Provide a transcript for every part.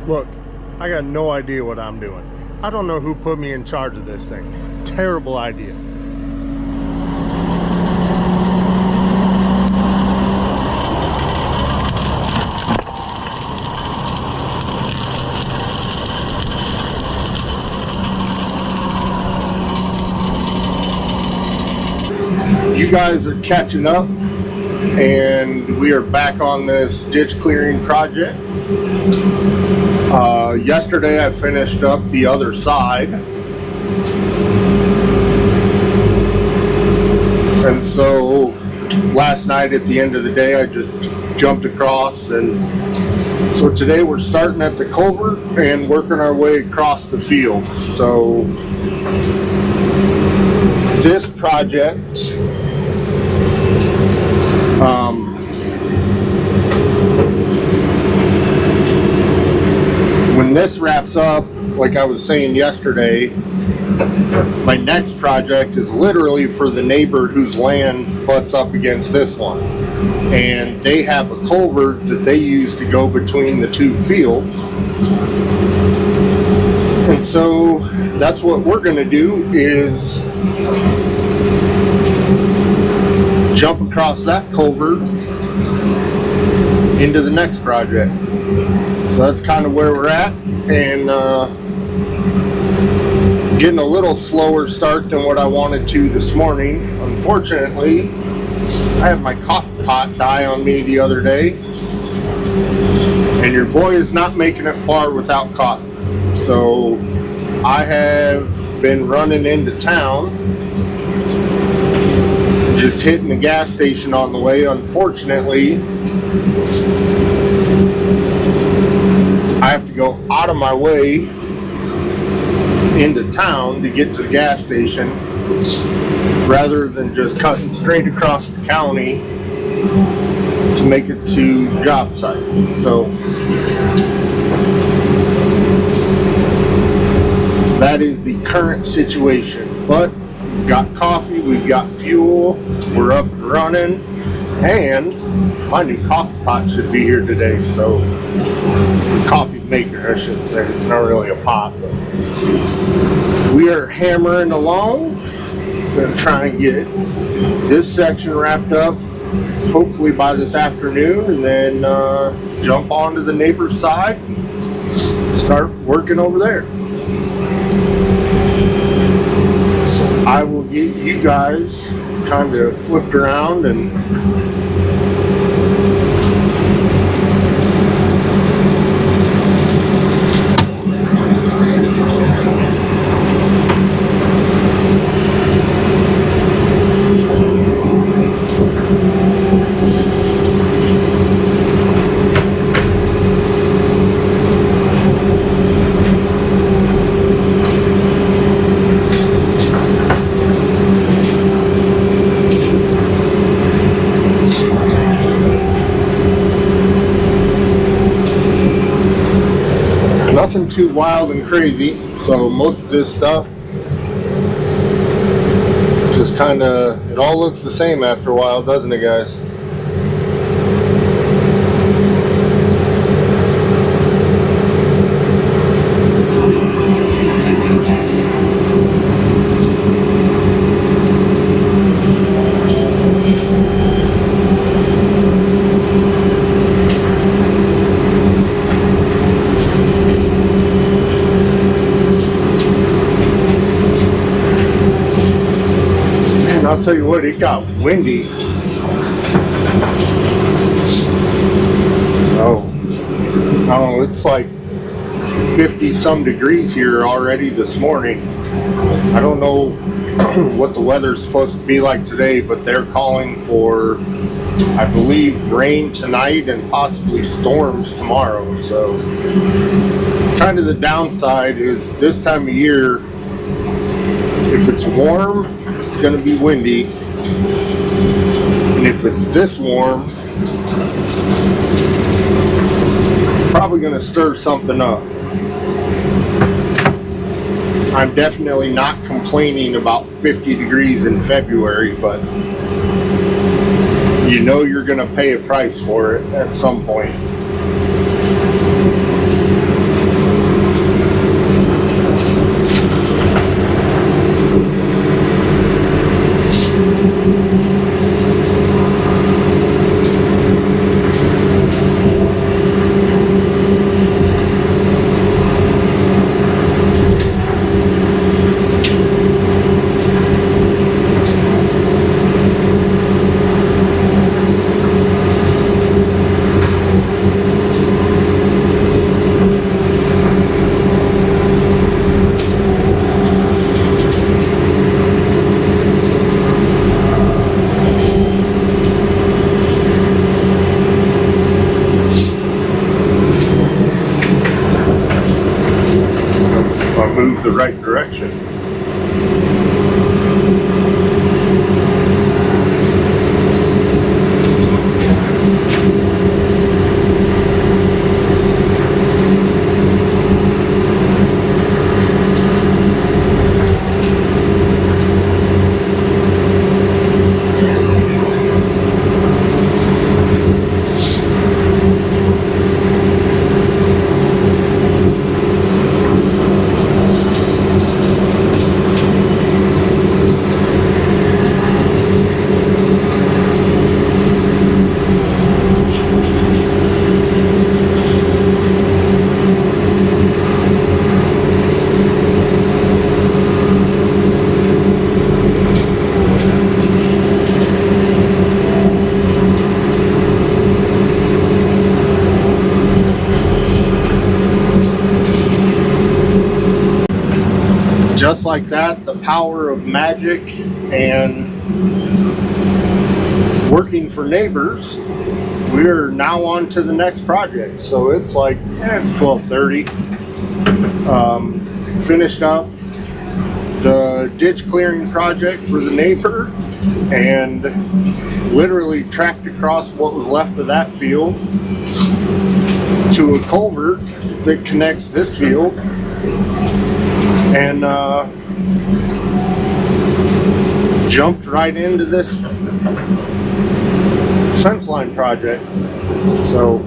Look, I got no idea what I'm doing. I don't know who put me in charge of this thing. Terrible idea. You guys are catching up, and we are back on this ditch clearing project. Yesterday I finished up the other side, and so last night at the end of the day I just jumped across, and so today we're starting at the culvert and working our way across the field. So this project, when this wraps up, like I was saying yesterday, my next project is literally for the neighbor whose land butts up against this one. And they have a culvert that they use to go between the two fields. And so that's what we're going to do, is jump across that culvert into the next project. So that's kind of where we're at, and getting a little slower start than what I wanted to this morning. Unfortunately, I had my coffee pot die on me the other day, and your boy is not making it far without coffee. So I have been running into town, just hitting the gas station on the way. Unfortunately, I have to go out of my way into town to get to the gas station, rather than just cutting straight across the county to make it to job site. So that is the current situation. But we've got coffee, we've got fuel, we're up and running, and my new coffee pot should be here today. So coffee maker, I should say. It's not really a pot, but we are hammering along. Gonna try and get this section wrapped up hopefully by this afternoon, and then jump onto the neighbor's side, start working over there. So I will get you guys kind of flipped around and nothing too wild and crazy. So most of this stuff just kind of, it all looks the same after a while, doesn't it, guys? I'll tell you what, it got windy. So, I don't know, it's like 50 some degrees here already this morning. I don't know what the weather's supposed to be like today, but they're calling for, I believe, rain tonight and possibly storms tomorrow. So, kind of the downside is this time of year, if it's warm, it's going to be windy, and if it's this warm, it's probably going to stir something up. I'm definitely not complaining about 50 degrees in February, but you know you're going to pay a price for it at some point. the right direction. Just like that, the power of magic and working for neighbors, we're now on to the next project. So it's like, it's 12:30. Finished up the ditch clearing project for the neighbor and literally tracked across what was left of that field to a culvert that connects this field, and jumped right into this fence line project. So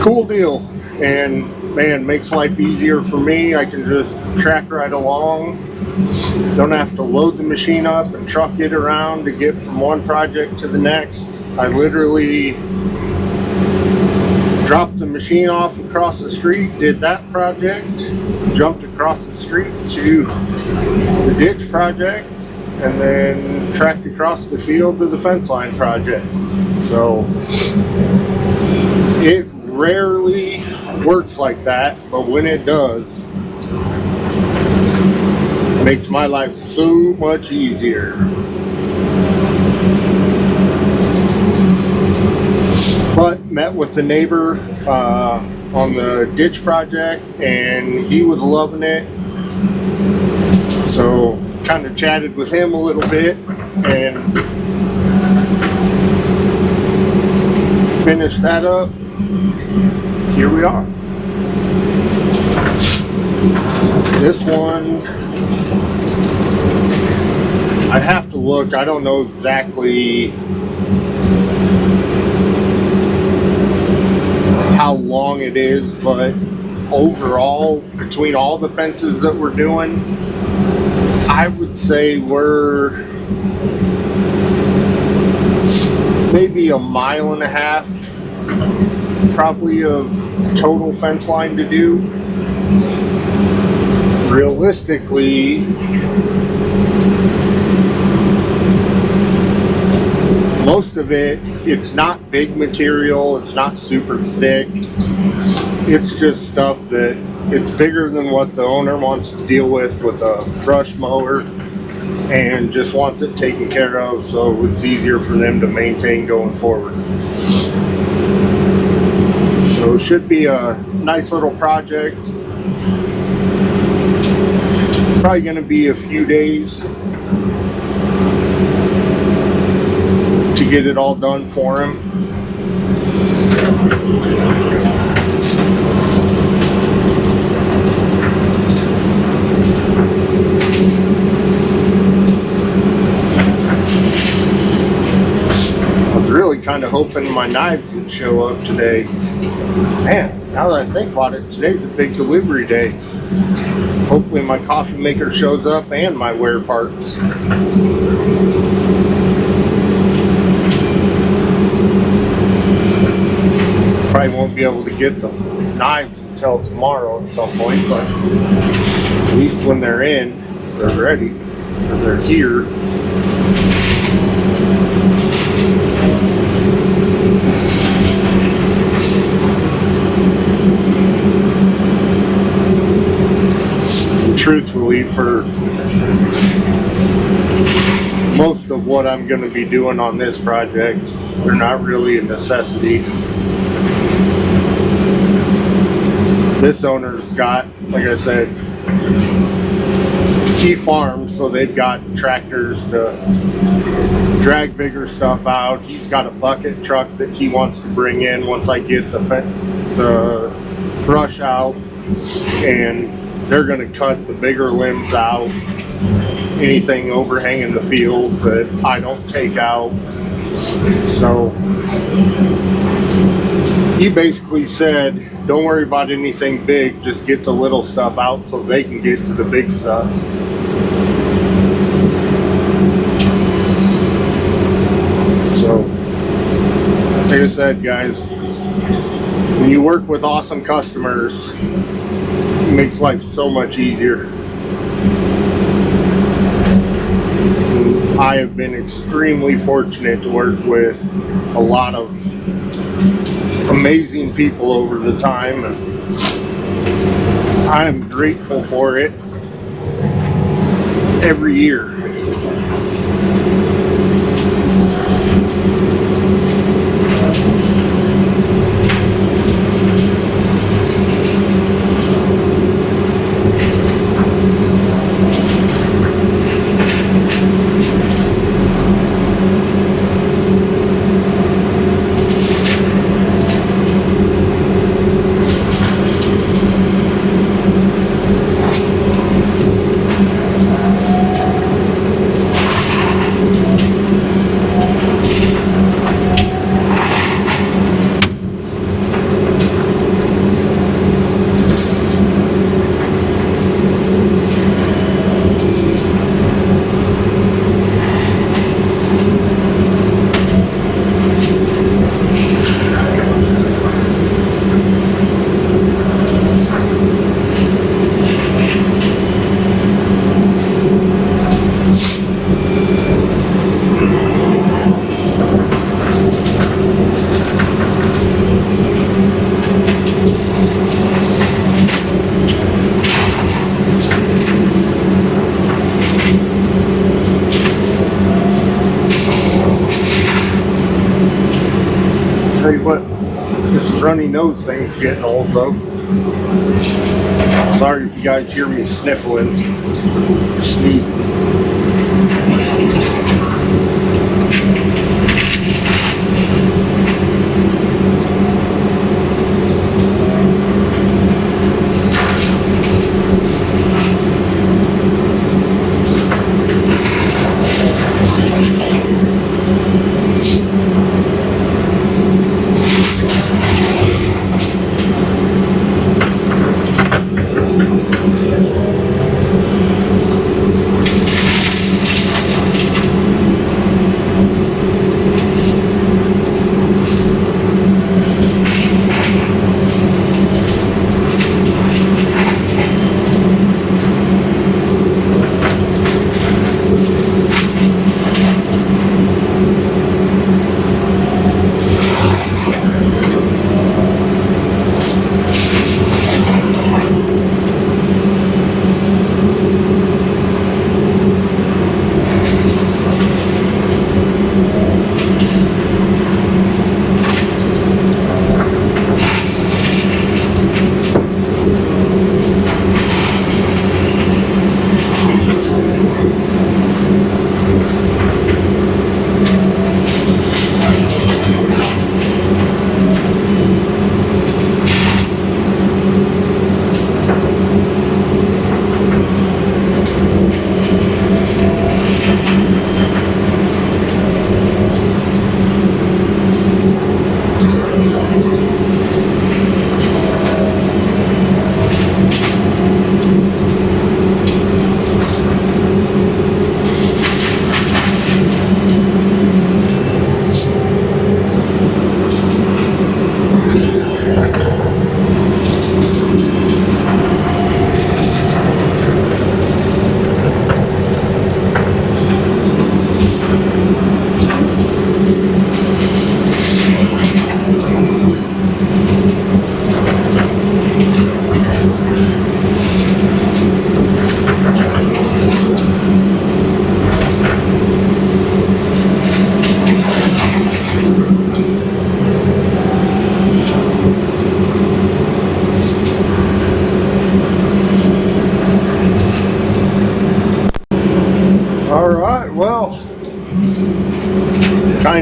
cool deal, and man, makes life easier for me. I can just track right along, don't have to load the machine up and truck it around to get from one project to the next. I literally dropped the machine off across the street, did that project, jumped across the street to the ditch project, and then tracked across the field to the fence line project. So it rarely works like that, but when it does, it makes my life so much easier. But met with the neighbor on the ditch project, and he was loving it. So kind of chatted with him a little bit and finished that up. Here we are. This one, I'd have to look. I don't know exactly how long it is, but overall, between all the fences that we're doing, I would say we're maybe 1.5 miles probably of total fence line to do. Realistically, most of it, it's not big material, it's not super thick, it's just stuff that it's bigger than what the owner wants to deal with a brush mower, and just wants it taken care of so it's easier for them to maintain going forward. So it should be a nice little project. Probably going to be a few days to get it all done for him. I was really kind of hoping my knives would show up today. Man, now that I think about it, today's a big delivery day. Hopefully my coffee maker shows up and my wear parts. Probably won't be able to get the knives until tomorrow at some point, but at least when they're in, they're ready, or they're here. Truthfully, for most of what I'm going to be doing on this project, they're not really a necessity. This owner's got, like I said, he farms, so they've got tractors to drag bigger stuff out. He's got a bucket truck that he wants to bring in once I get the brush out, and they're going to cut the bigger limbs out, anything overhanging the field that I don't take out. So he basically said, don't worry about anything big, just get the little stuff out so they can get to the big stuff. So, like I said, guys, when you work with awesome customers, it makes life so much easier. And I have been extremely fortunate to work with a lot of amazing people over the time, and I am grateful for it every year. Tell you what, this runny nose thing's getting old though. Sorry if you guys hear me sniffling, sneezing.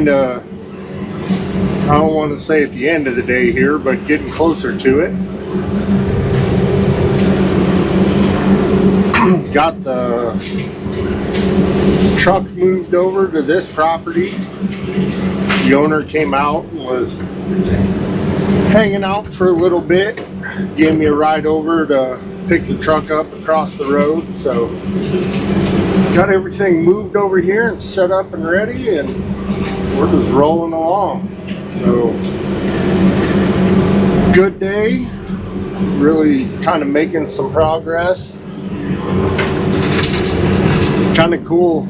kind of, I don't want to say at the end of the day here, but getting closer to it. Got the truck moved over to this property. The owner came out and was hanging out for a little bit, gave me a ride over to pick the truck up across the road. So got everything moved over here and set up and ready, and we're just rolling along. So good day, really kind of making some progress. It's kind of cool.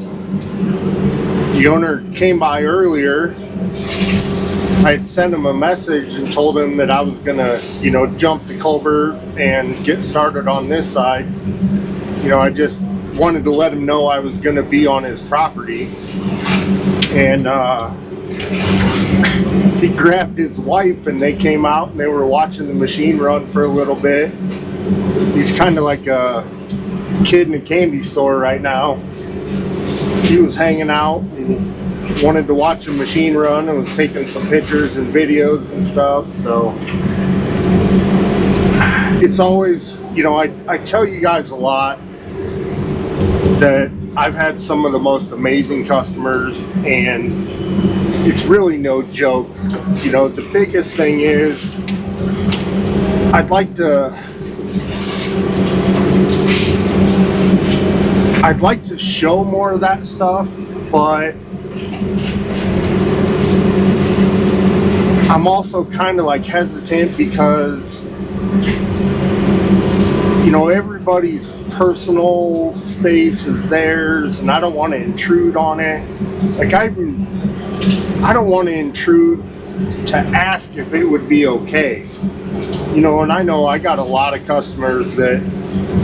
The owner came by earlier. I had sent him a message and told him that I was gonna, jump the culvert and get started on this side. I just wanted to let him know I was gonna be on his property. And he grabbed his wife and they came out and they were watching the machine run for a little bit. He's kind of like a kid in a candy store right now. He was hanging out and wanted to watch a machine run and was taking some pictures and videos and stuff. So it's always, I tell you guys a lot that I've had some of the most amazing customers, and it's really no joke. The biggest thing is I'd like to show more of that stuff, but I'm also kind of like hesitant because everybody's personal space is theirs, and I don't want to intrude on it. Like I don't want to intrude to ask if it would be okay. And I know I got a lot of customers that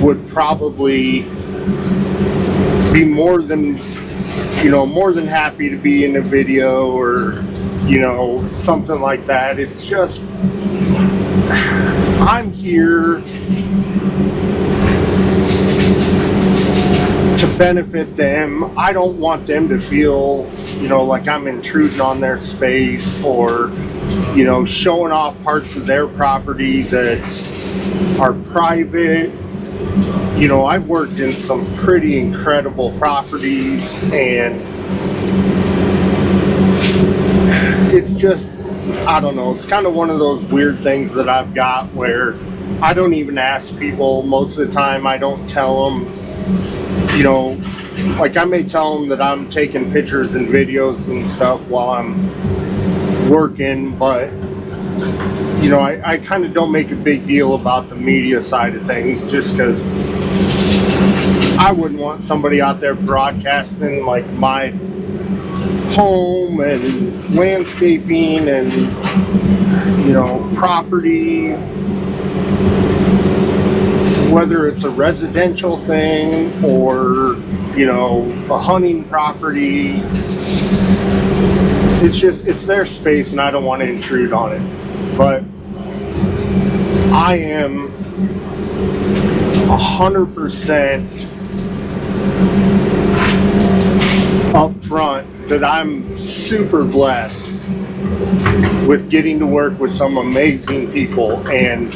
would probably be more than happy to be in a video or something like that. It's just, I'm here to benefit them. I don't want them to feel like I'm intruding on their space or showing off parts of their property that are private. I've worked in some pretty incredible properties, and it's just, I don't know, it's kind of one of those weird things that I've got where I don't even ask people. Most of the time I don't tell them, like I may tell them that I'm taking pictures and videos and stuff while I'm working, but I kind of don't make a big deal about the media side of things, just because I wouldn't want somebody out there broadcasting like my home and landscaping and property, whether it's a residential thing or a hunting property. It's their space and I don't want to intrude on it. But I am 100% upfront that I'm super blessed with getting to work with some amazing people, and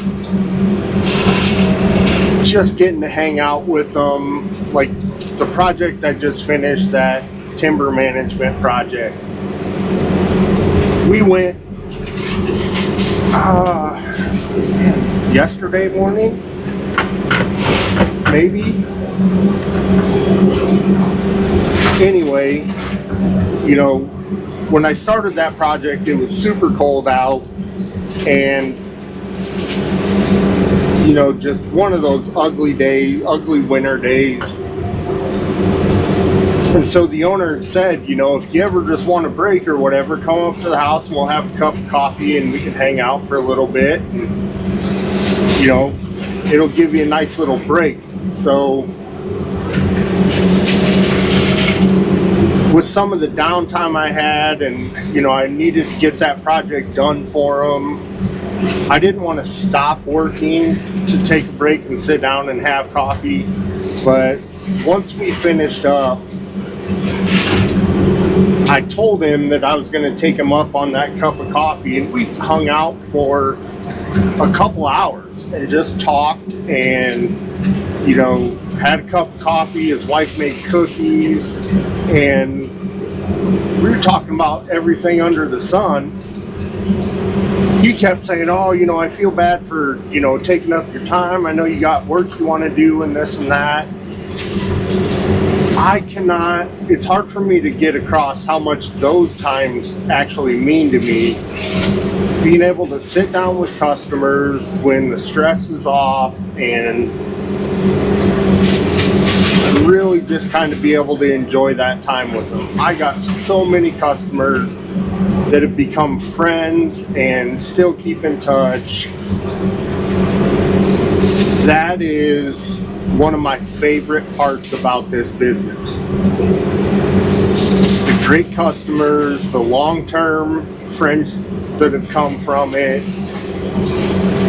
just getting to hang out with them. Like the project I just finished, that timber management project, we went yesterday morning, maybe. Anyway, when I started that project, it was super cold out, and just one of those ugly winter days. And so the owner said, if you ever just want a break or whatever, come up to the house and we'll have a cup of coffee and we can hang out for a little bit, and it'll give you a nice little break. So with some of the downtime I had, and I needed to get that project done for them, I didn't want to stop working to take a break and sit down and have coffee. But once we finished up, I told him that I was going to take him up on that cup of coffee, and we hung out for a couple hours and just talked and, you know, had a cup of coffee. His wife made cookies, and we were talking about everything under the sun. He kept saying, oh, you know, I feel bad for, you know, taking up your time. I know you got work you want to do and this and that. I cannot, it's hard for me to get across how much those times actually mean to me. Being able to sit down with customers when the stress is off and really just kind of be able to enjoy that time with them. I got so many customers that have become friends and still keep in touch. That is one of my favorite parts about this business. The great customers, the long-term friends that have come from it.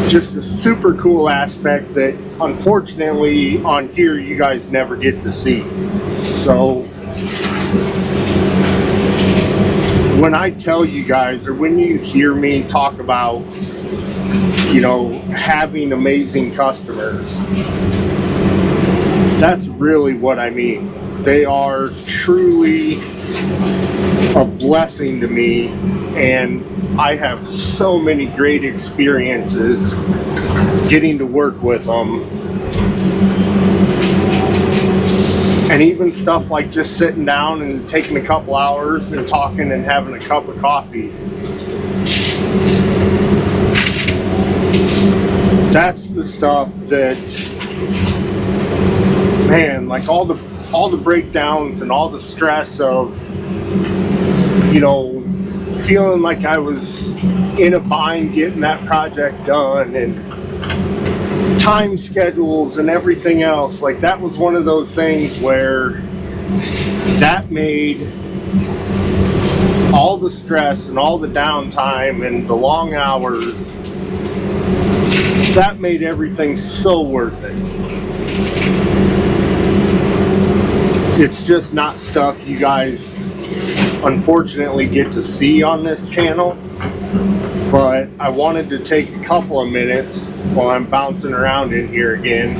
Just a super cool aspect that unfortunately on here you guys never get to see. So when I tell you guys, or when you hear me talk about, you know, having amazing customers, that's really what I mean. They are truly a blessing to me, and I have so many great experiences getting to work with them. And even stuff like just sitting down and taking a couple hours and talking and having a cup of coffee. That's the stuff that, man, like all the breakdowns and all the stress of, you know, feeling like I was in a bind getting that project done and time schedules and everything else. Like, that was one of those things where that made all the stress and all the downtime and the long hours, that made everything so worth it. It's just not stuff you guys unfortunately get to see on this channel, but I wanted to take a couple of minutes while I'm bouncing around in here again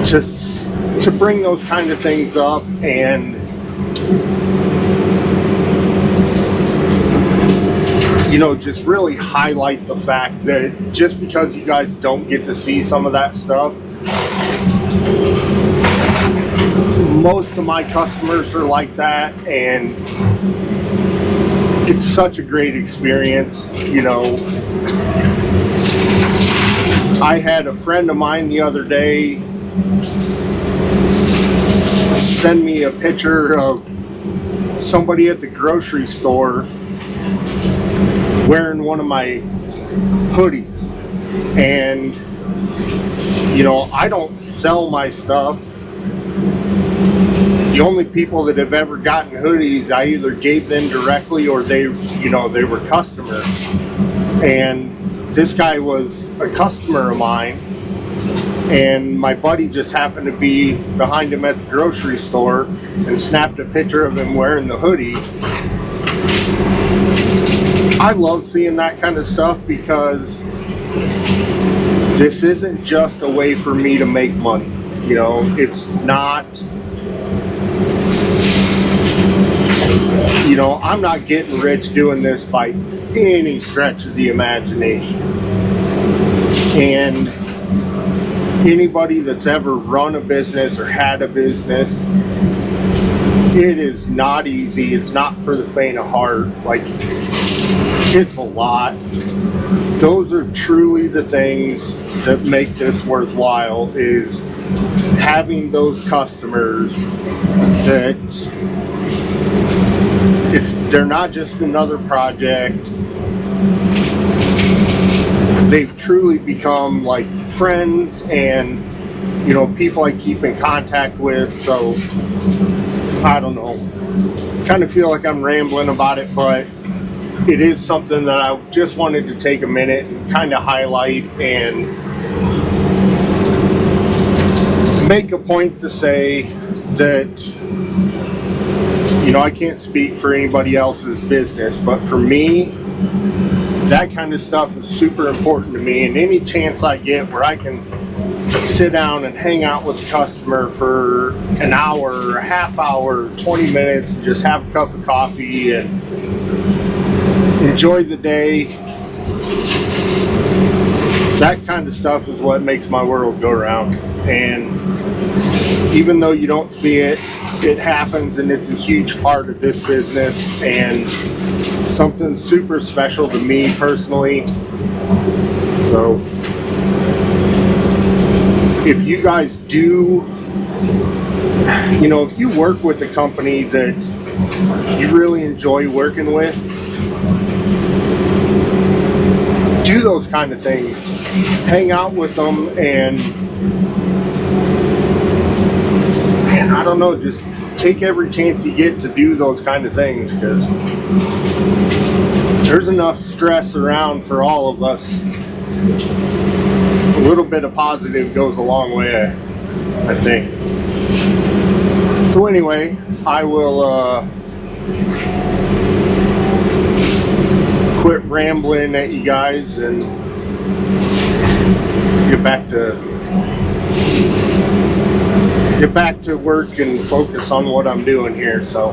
to bring those kind of things up and, you know, just really highlight the fact that just because you guys don't get to see some of that stuff, most of my customers are like that, and it's such a great experience. You know, I had a friend of mine the other day send me a picture of somebody at the grocery store wearing one of my hoodies. And, you know, I don't sell my stuff. The only people that have ever gotten hoodies, I either gave them directly or they, you know, they were customers. And this guy was a customer of mine, and my buddy just happened to be behind him at the grocery store and snapped a picture of him wearing the hoodie. I love seeing that kind of stuff because this isn't just a way for me to make money. You know, it's not, you know, I'm not getting rich doing this by any stretch of the imagination. And anybody that's ever run a business or had a business, it is not easy. It's not for the faint of heart. Like, it's a lot. Those are truly the things that make this worthwhile, is having those customers that they're not just another project. They've truly become like friends and, you know, people I keep in contact with. So I don't know, kind of feel like I'm rambling about it, but it is something that I just wanted to take a minute and kind of highlight and make a point to say that you know, I can't speak for anybody else's business, but for me, that kind of stuff is super important to me. And any chance I get where I can sit down and hang out with a customer for an hour, a half hour, 20 minutes, and just have a cup of coffee and enjoy the day, that kind of stuff is what makes my world go round. And even though you don't see it, it happens, and it's a huge part of this business and something super special to me personally. So if you guys do, you know, if you work with a company that you really enjoy working with, do those kind of things. Hang out with them, and man, I don't know, just take every chance you get to do those kind of things, because there's enough stress around for all of us. A little bit of positive goes a long way, I think. So anyway, I will quit rambling at you guys and get back to work and focus on what I'm doing here. So